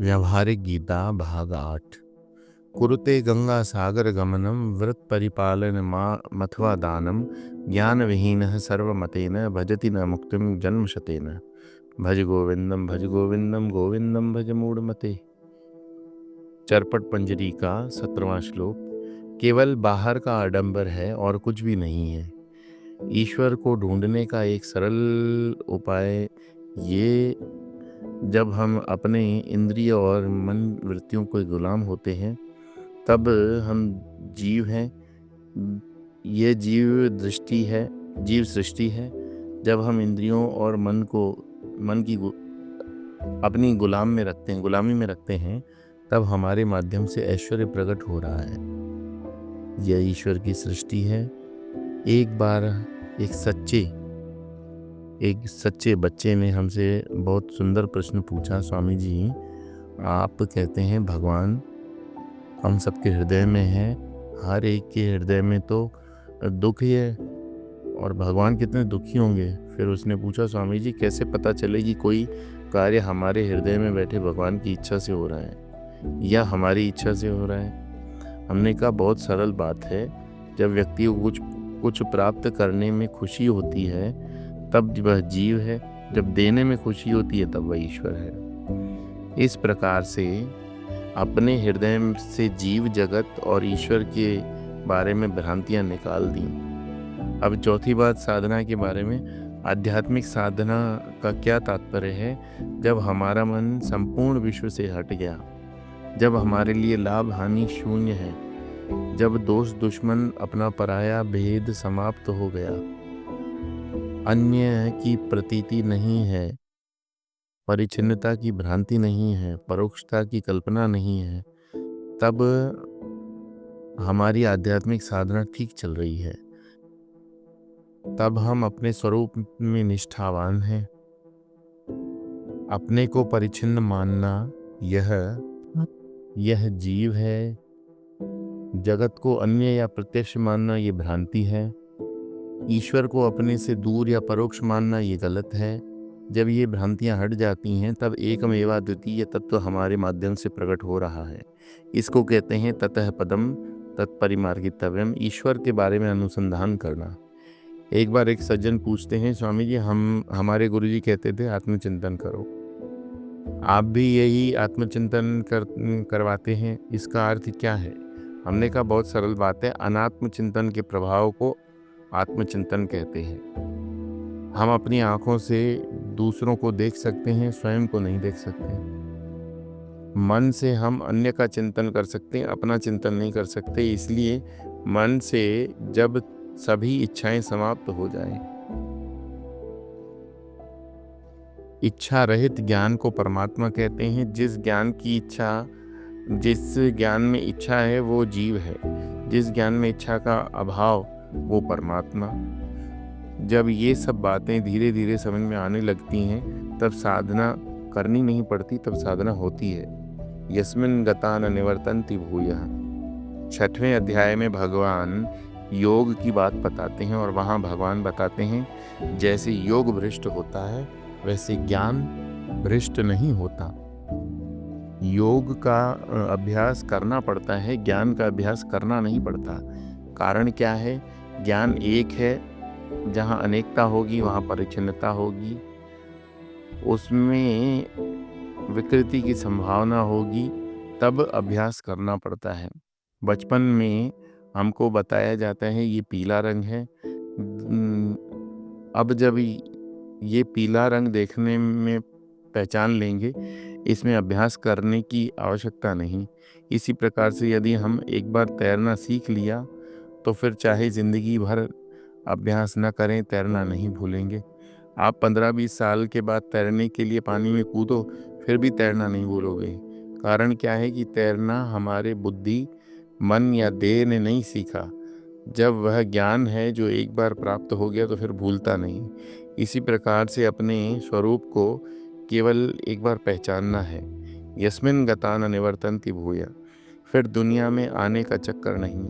व्यावहारिक गीता भाग 8। कुरुते गंगा सागर गमनम व्रत परिपालन मथवा दानम ज्ञान विहीन सर्वमतेन भजति न मुक्तिम जन्म शतेन। भज गोविंदम गोविंदम भज मूढ़मते। चरपट पंजरी का 17वां श्लोक। केवल बाहर का आडंबर है और कुछ भी नहीं है। ईश्वर को ढूंढने का एक सरल उपाय ये, जब हम अपने इंद्रिय और मन वृत्तियों के गुलाम होते हैं तब हम जीव हैं। ये जीव सृष्टि है। जब हम इंद्रियों और मन की अपनी गुलामी में रखते हैं तब हमारे माध्यम से ऐश्वर्य प्रकट हो रहा है। यह ईश्वर की सृष्टि है। एक बार एक सच्चे बच्चे ने हमसे बहुत सुंदर प्रश्न पूछा, स्वामी जी आप कहते हैं भगवान हम सबके हृदय में है, हर एक के हृदय में तो दुख ही है और भगवान कितने दुखी होंगे। फिर उसने पूछा, स्वामी जी कैसे पता चले कि कोई कार्य हमारे हृदय में बैठे भगवान की इच्छा से हो रहा है या हमारी इच्छा से हो रहा है। हमने कहा बहुत सरल बात है। जब व्यक्ति को कुछ प्राप्त करने में खुशी होती है तब वह जीव है, जब देने में खुशी होती है तब वह ईश्वर है। इस प्रकार से अपने हृदय से जीव जगत और ईश्वर के बारे में भ्रांतियां निकाल दी। अब चौथी बात साधना के बारे में। आध्यात्मिक साधना का क्या तात्पर्य है? जब हमारा मन संपूर्ण विश्व से हट गया, जब हमारे लिए लाभ हानि शून्य है, जब दोस्त दुश्मन अपना पराया भेद समाप्त हो गया, अन्य की प्रतीति नहीं है, परिच्छिन्नता की भ्रांति नहीं है, परोक्षता की कल्पना नहीं है, तब हमारी आध्यात्मिक साधना ठीक चल रही है। तब हम अपने स्वरूप में निष्ठावान हैं। अपने को परिच्छिन्न मानना यह जीव है। जगत को अन्य या प्रत्यक्ष मानना ये भ्रांति है। ईश्वर को अपने से दूर या परोक्ष मानना ये गलत है। जब ये भ्रांतियां हट जाती हैं तब एकमेवा द्वितीय तत्व हमारे माध्यम से प्रकट हो रहा है। इसको कहते हैं ततः पदम तत्परिमार्गितव्यम, ईश्वर के बारे में अनुसंधान करना। एक बार एक सज्जन पूछते हैं, स्वामी जी हमारे गुरुजी कहते थे आत्मचिंतन करो, आप भी यही आत्मचिंतन करवाते हैं, इसका अर्थ क्या है? हमने कहा बहुत सरल बात है। अनात्म चिंतन के प्रभाव को आत्मचिंतन कहते हैं। हम अपनी आंखों से दूसरों को देख सकते हैं, स्वयं को नहीं देख सकते। मन से हम अन्य का चिंतन कर सकते हैं, अपना चिंतन नहीं कर सकते। इसलिए मन से जब सभी इच्छाएं समाप्त हो जाएं, इच्छा रहित ज्ञान को परमात्मा कहते हैं। जिस ज्ञान में इच्छा है वो जीव है, जिस ज्ञान में इच्छा का अभाव वो परमात्मा। जब ये सब बातें धीरे धीरे समझ में आने लगती हैं तब साधना करनी नहीं पड़ती, तब साधना होती है। यस्मिन् गता न निवर्तन्ति भूयः। 6वें अध्याय में भगवान योग की बात बताते हैं और वहाँ भगवान बताते हैं जैसे योग भ्रष्ट होता है वैसे ज्ञान भ्रष्ट नहीं होता। योग का अभ्यास करना पड़ता है, ज्ञान का अभ्यास करना नहीं पड़ता। कारण क्या है? ज्ञान एक है, जहाँ अनेकता होगी वहाँ परिच्छिन्नता होगी, उसमें विकृति की संभावना होगी, तब अभ्यास करना पड़ता है। बचपन में हमको बताया जाता है ये पीला रंग है। अब जब ये पीला रंग देखने में पहचान लेंगे, इसमें अभ्यास करने की आवश्यकता नहीं। इसी प्रकार से यदि हम एक बार तैरना सीख लिया तो फिर चाहे ज़िंदगी भर अभ्यास न करें, तैरना नहीं भूलेंगे। आप 15-20 साल के बाद तैरने के लिए पानी में कूदो, फिर भी तैरना नहीं भूलोगे। कारण क्या है कि तैरना हमारे बुद्धि, मन या देह ने नहीं सीखा। जब वह ज्ञान है जो एक बार प्राप्त हो गया तो फिर भूलता नहीं। इसी प्रकार से अपने स्वरूप को केवल एक बार पहचानना है। यस्मिन् गता न निवर्तन्ति भूयः। फिर दुनिया में आने का चक्कर नहीं,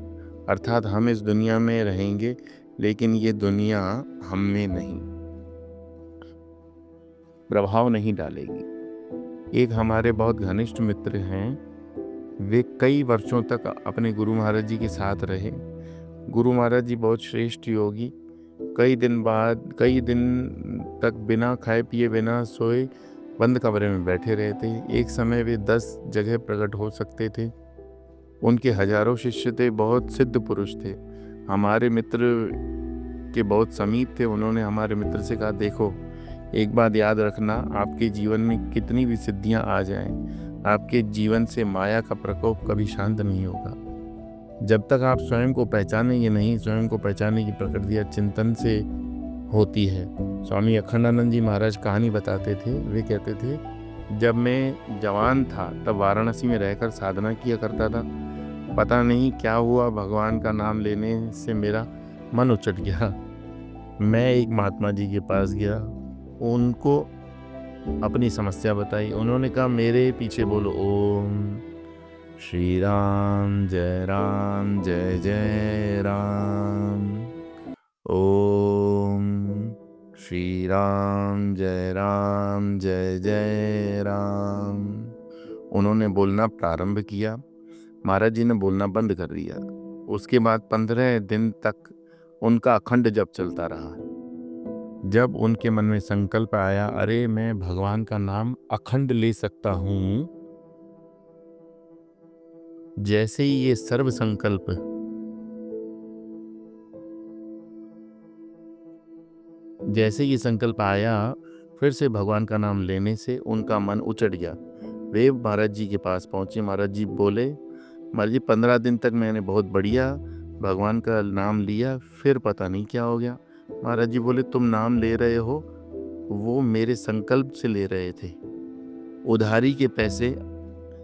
अर्थात हम इस दुनिया में रहेंगे लेकिन ये दुनिया हम में नहीं प्रभाव नहीं डालेगी। एक हमारे बहुत घनिष्ठ मित्र हैं, वे कई वर्षों तक अपने गुरु महाराज जी के साथ रहे। गुरु महाराज जी बहुत श्रेष्ठ योगी, कई दिन तक बिना खाए पिए बिना सोए बंद कमरे में बैठे रहते। एक समय वे 10 जगह प्रकट हो सकते थे। उनके हजारों शिष्य थे, बहुत सिद्ध पुरुष थे, हमारे मित्र के बहुत समीप थे। उन्होंने हमारे मित्र से कहा, देखो एक बात याद रखना, आपके जीवन में कितनी भी सिद्धियां आ जाएं, आपके जीवन से माया का प्रकोप कभी शांत नहीं होगा। जब तक आप स्वयं को पहचानेंगे नहीं। स्वयं को पहचानने की प्रक्रिया चिंतन से होती है। स्वामी अखंडानंद जी महाराज कहानी बताते थे। वे कहते थे, जब मैं जवान था तब वाराणसी में रहकर साधना किया करता था। पता नहीं क्या हुआ, भगवान का नाम लेने से मेरा मन उचट गया। मैं एक महात्मा जी के पास गया, उनको अपनी समस्या बताई। उन्होंने कहा, मेरे पीछे बोलो, ओम श्री राम जय जय राम, ओम श्री राम जय जय राम। उन्होंने बोलना प्रारंभ किया, महाराज जी ने बोलना बंद कर दिया। उसके बाद 15 दिन तक उनका अखंड जप चलता रहा। जब उनके मन में संकल्प आया, अरे मैं भगवान का नाम अखंड ले सकता हूँ, जैसे ही ये सर्व संकल्प आया, फिर से भगवान का नाम लेने से उनका मन उचट गया। वे महाराज जी के पास पहुंचे। महाराज जी बोले, महाराज जी 15 दिन तक मैंने बहुत बढ़िया भगवान का नाम लिया, फिर पता नहीं क्या हो गया। महाराज जी बोले, तुम नाम ले रहे हो, वो मेरे संकल्प से ले रहे थे। उधारी के पैसे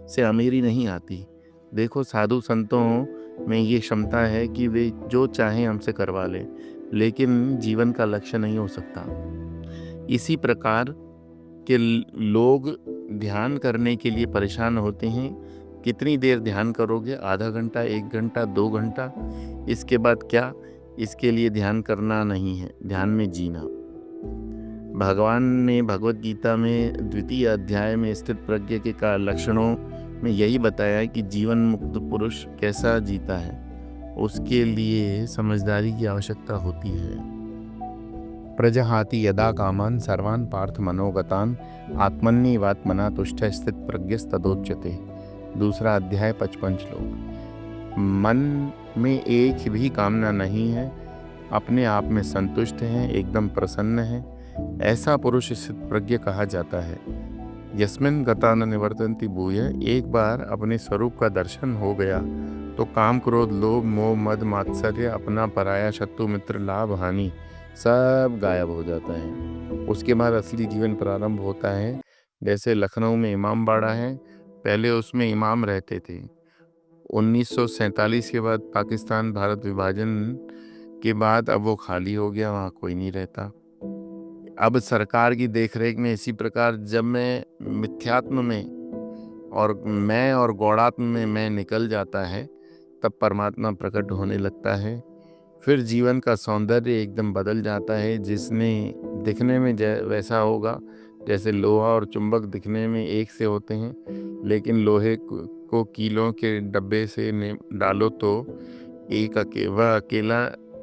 से अमीरी नहीं आती। देखो, साधु संतों में ये क्षमता है कि वे जो चाहें हमसे करवा लें, लेकिन जीवन का लक्ष्य नहीं हो सकता। इसी प्रकार के लोग ध्यान करने के लिए परेशान होते हैं। कितनी देर ध्यान करोगे? आधा घंटा, 1 घंटा, 2 घंटा, इसके बाद क्या? इसके लिए ध्यान करना नहीं है, ध्यान में जीना। भगवान ने भगवत गीता में 2वें अध्याय में स्थित प्रज्ञ के लक्षणों में यही बताया कि जीवन मुक्त पुरुष कैसा जीता है। उसके लिए समझदारी की आवश्यकता होती है। प्रजहाति यदा कामान सर्वान पार्थ मनोगतान आत्मन्येवात्मना तुष्ट स्थित प्रज्ञस्तदोच्यते। 2 अध्याय 55 श्लोक। मन में एक भी कामना नहीं है, अपने आप में संतुष्ट है, एकदम प्रसन्न है, ऐसा पुरुष स्थित प्रज्ञ कहा जाता है। यस्मिन् गता न निवर्तन्ति भूय। एक बार अपने स्वरूप का दर्शन हो गया तो काम क्रोध लोभ मोह मद मात्सर्य, अपना पराया, शत्रु मित्र, लाभ हानि सब गायब हो जाता है। उसके बाद असली जीवन प्रारंभ होता है। जैसे लखनऊ में इमाम बाड़ा है, पहले उसमें इमाम रहते थे। 1947 के बाद पाकिस्तान भारत विभाजन के बाद अब वो खाली हो गया, वहाँ कोई नहीं रहता। अब सरकार की देखरेख में इसी प्रकार जब मैं मिथ्यात्म में और मैं और गौड़ात्म में मैं निकल जाता है, तब परमात्मा प्रकट होने लगता है। फिर जीवन का सौंदर्य एकदम बदल जाता है। जिसने दिखने में वैसा होगा जैसे लोहा और चुंबक दिखने में एक से होते हैं, लेकिन लोहे को कीलों के डब्बे से डालो तो वह अकेला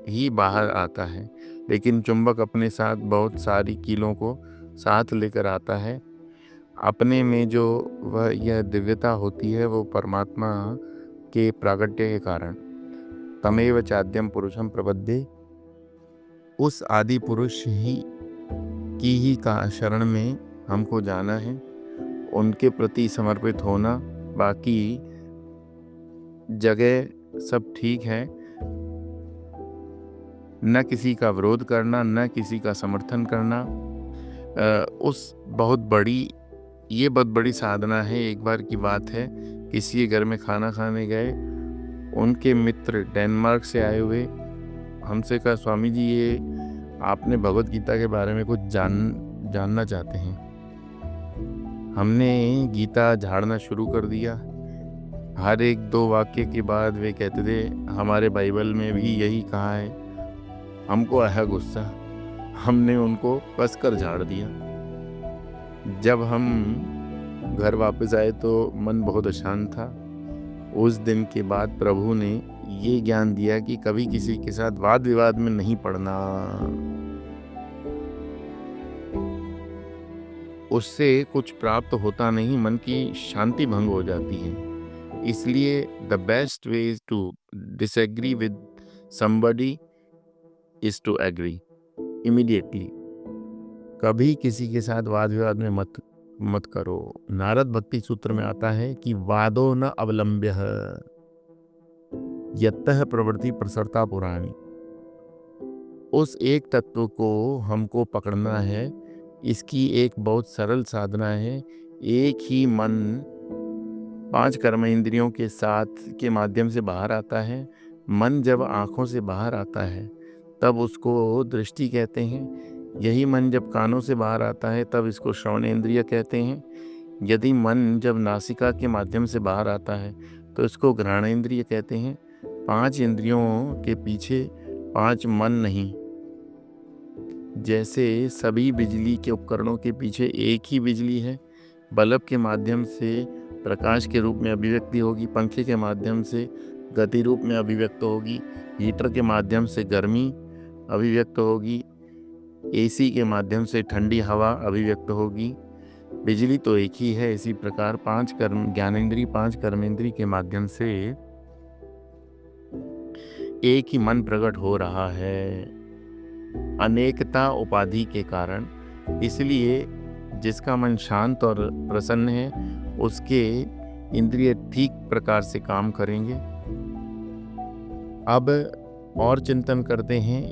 ही बाहर आता है, लेकिन चुंबक अपने साथ बहुत सारी कीलों को साथ लेकर आता है। अपने में जो वह यह दिव्यता होती है, वो परमात्मा के प्रागट्य के कारण। तमेव चाद्यम पुरुषम प्रपद्ये। उस आदि पुरुष की ही का शरण में हमको जाना है, उनके प्रति समर्पित होना। बाकी जगह सब ठीक है, न किसी का विरोध करना, न किसी का समर्थन करना। ये बहुत बड़ी साधना है। एक बार की बात है, किसी के घर में खाना खाने गए, उनके मित्र डेनमार्क से आए हुए हमसे कहा, स्वामी जी ये आपने भगवत गीता के बारे में कुछ जानना चाहते हैं। हमने गीता झाड़ना शुरू कर दिया। हर 1-2 वाक्य के बाद वे कहते थे, हमारे बाइबल में भी यही कहा है। हमको आया गुस्सा, हमने उनको कसकर झाड़ दिया। जब हम घर वापस आए तो मन बहुत अशांत था। उस दिन के बाद प्रभु ने ये ज्ञान दिया कि कभी किसी के साथ वाद विवाद में नहीं पड़ना, उससे कुछ प्राप्त होता नहीं, मन की शांति भंग हो जाती है। इसलिए the best way is to disagree with somebody is to agree immediately। कभी किसी के साथ वाद विवाद में मत करो। नारद भक्ति सूत्र में आता है कि वादो न अवलंब्य यत्तः प्रवृत्ति प्रसरता पुराणी। उस एक तत्व को हमको पकड़ना है। इसकी एक बहुत सरल साधना है। एक ही मन 5 कर्म इंद्रियों के साथ के माध्यम से बाहर आता है। मन जब आँखों से बाहर आता है तब उसको दृष्टि कहते हैं। यही मन जब कानों से बाहर आता है तब इसको श्रवण इंद्रिय कहते हैं। यदि मन जब नासिका के माध्यम से बाहर आता है तो इसको घ्राण इंद्रिय कहते हैं। 5 इंद्रियों के पीछे 5 मन नहीं। जैसे सभी बिजली के उपकरणों के पीछे एक ही बिजली है। बल्ब के माध्यम से प्रकाश के रूप में अभिव्यक्ति होगी, पंखे के माध्यम से गति रूप में अभिव्यक्त होगी, हीटर के माध्यम से गर्मी अभिव्यक्त होगी, एसी के माध्यम से ठंडी हवा अभिव्यक्त होगी। बिजली तो एक ही है। इसी प्रकार 5 ज्ञानेंद्रिय 5 कर्मेंद्रिय के माध्यम से एक ही मन प्रकट हो रहा है, अनेकता उपाधि के कारण। इसलिए जिसका मन शांत और प्रसन्न है उसके इंद्रिय ठीक प्रकार से काम करेंगे। अब और चिंतन करते हैं।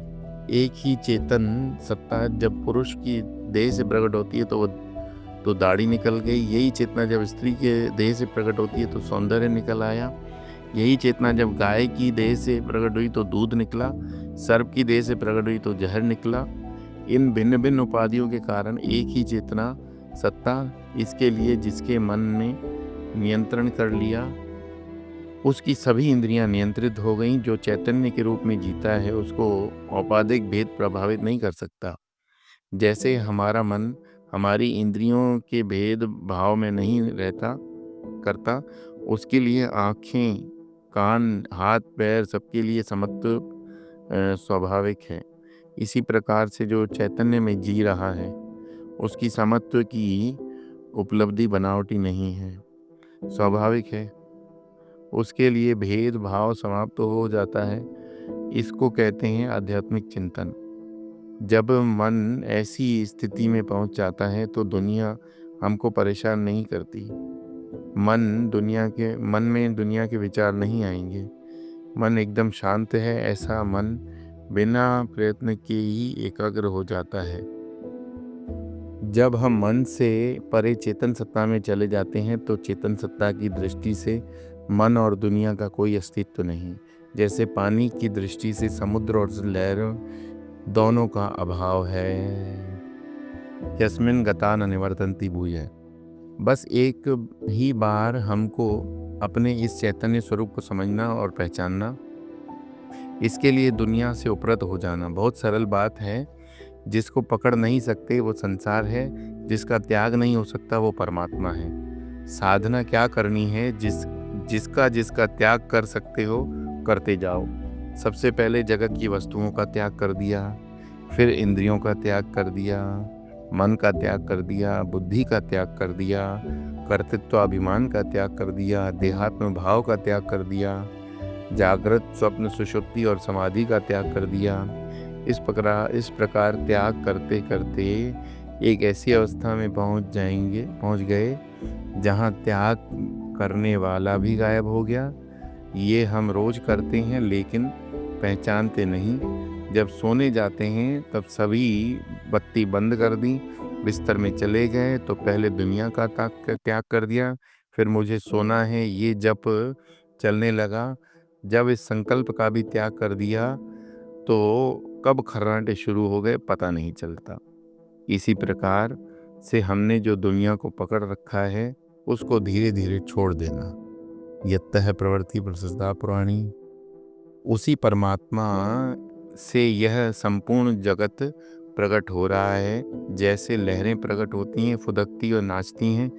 एक ही चेतन सत्ता जब पुरुष की देह से प्रकट होती है तो दाढ़ी निकल गई। यही चेतना जब स्त्री के देह से प्रकट होती है तो सौंदर्य निकल आया। यही चेतना जब गाय की देह से प्रकट हुई तो दूध निकला। सर्प की देह से प्रकट हुई तो जहर निकला। इन भिन्न भिन्न उपाधियों के कारण एक ही चेतना सत्ता, इसके लिए जिसके मन ने नियंत्रण कर लिया उसकी सभी इंद्रियां नियंत्रित हो गईं। जो चैतन्य के रूप में जीता है उसको औपाधिक भेद प्रभावित नहीं कर सकता। जैसे हमारा मन हमारी इंद्रियों के भेद भाव में नहीं रहता करता, उसके लिए आँखें, कान, हाथ, पैर सबके लिए समत्व स्वाभाविक है। इसी प्रकार से जो चैतन्य में जी रहा है उसकी समत्व की उपलब्धि बनावटी नहीं है, स्वाभाविक है। उसके लिए भेद भाव समाप्त हो जाता है। इसको कहते हैं आध्यात्मिक चिंतन। जब मन ऐसी स्थिति में पहुंच जाता है तो दुनिया हमको परेशान नहीं करती। मन में दुनिया के विचार नहीं आएंगे। मन एकदम शांत है। ऐसा मन बिना प्रयत्न के ही एकाग्र हो जाता है। जब हम मन से परे चेतन सत्ता में चले जाते हैं तो चेतन सत्ता की दृष्टि से मन और दुनिया का कोई अस्तित्व नहीं। जैसे पानी की दृष्टि से समुद्र और लहरों दोनों का अभाव है। यस्मिन् गता न निवर्तन्ति भूयः। बस एक ही बार हमको अपने इस चैतन्य स्वरूप को समझना और पहचानना। इसके लिए दुनिया से उपरत हो जाना बहुत सरल बात है। जिसको पकड़ नहीं सकते वो संसार है, जिसका त्याग नहीं हो सकता वो परमात्मा है। साधना क्या करनी है? जिसका त्याग कर सकते हो करते जाओ। सबसे पहले जगत की वस्तुओं का त्याग कर दिया, फिर इंद्रियों का त्याग कर दिया, मन का त्याग कर दिया, बुद्धि का त्याग कर दिया, कर्तृत्वाभिमान का त्याग कर दिया, देहात्म भाव का त्याग कर दिया, जागृत स्वप्न सुषुप्ति और समाधि का त्याग कर दिया। इस प्रकार त्याग करते करते एक ऐसी अवस्था में पहुंच गए जहां त्याग करने वाला भी गायब हो गया। ये हम रोज करते हैं लेकिन पहचानते नहीं। जब सोने जाते हैं तब सभी बत्ती बंद कर दी, बिस्तर में चले गए तो पहले दुनिया का त्याग कर दिया, फिर मुझे सोना है ये जप चलने लगा। जब इस संकल्प का भी त्याग कर दिया तो कब खर्राटे शुरू हो गए पता नहीं चलता। इसी प्रकार से हमने जो दुनिया को पकड़ रखा है उसको धीरे धीरे छोड़ देना। यत्तः प्रवृत्ति प्रसरता पुराणी। उसी परमात्मा से यह संपूर्ण जगत प्रकट हो रहा है। जैसे लहरें प्रकट होती हैं, फुदकती और नाचती हैं,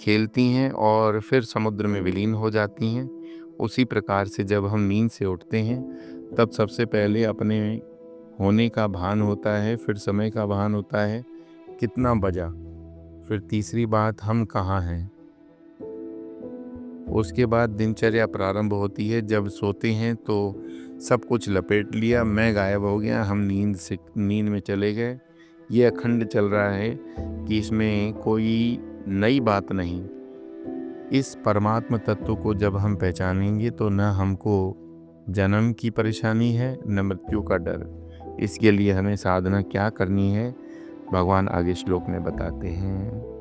खेलती हैं और फिर समुद्र में विलीन हो जाती हैं। उसी प्रकार से जब हम नींद से उठते हैं तब सबसे पहले अपने होने का भान होता है, फिर समय का भान होता है, कितना बजा, फिर तीसरी बात हम कहाँ हैं। उसके बाद दिनचर्या प्रारंभ होती है। जब सोते हैं तो सब कुछ लपेट लिया, मैं गायब हो गया, हम नींद में चले गए। ये अखंड चल रहा है कि इसमें कोई नई बात नहीं। इस परमात्म तत्व को जब हम पहचानेंगे तो न हमको जन्म की परेशानी है न मृत्यु का डर। इसके लिए हमें साधना क्या करनी है, भगवान आगे श्लोक में बताते हैं।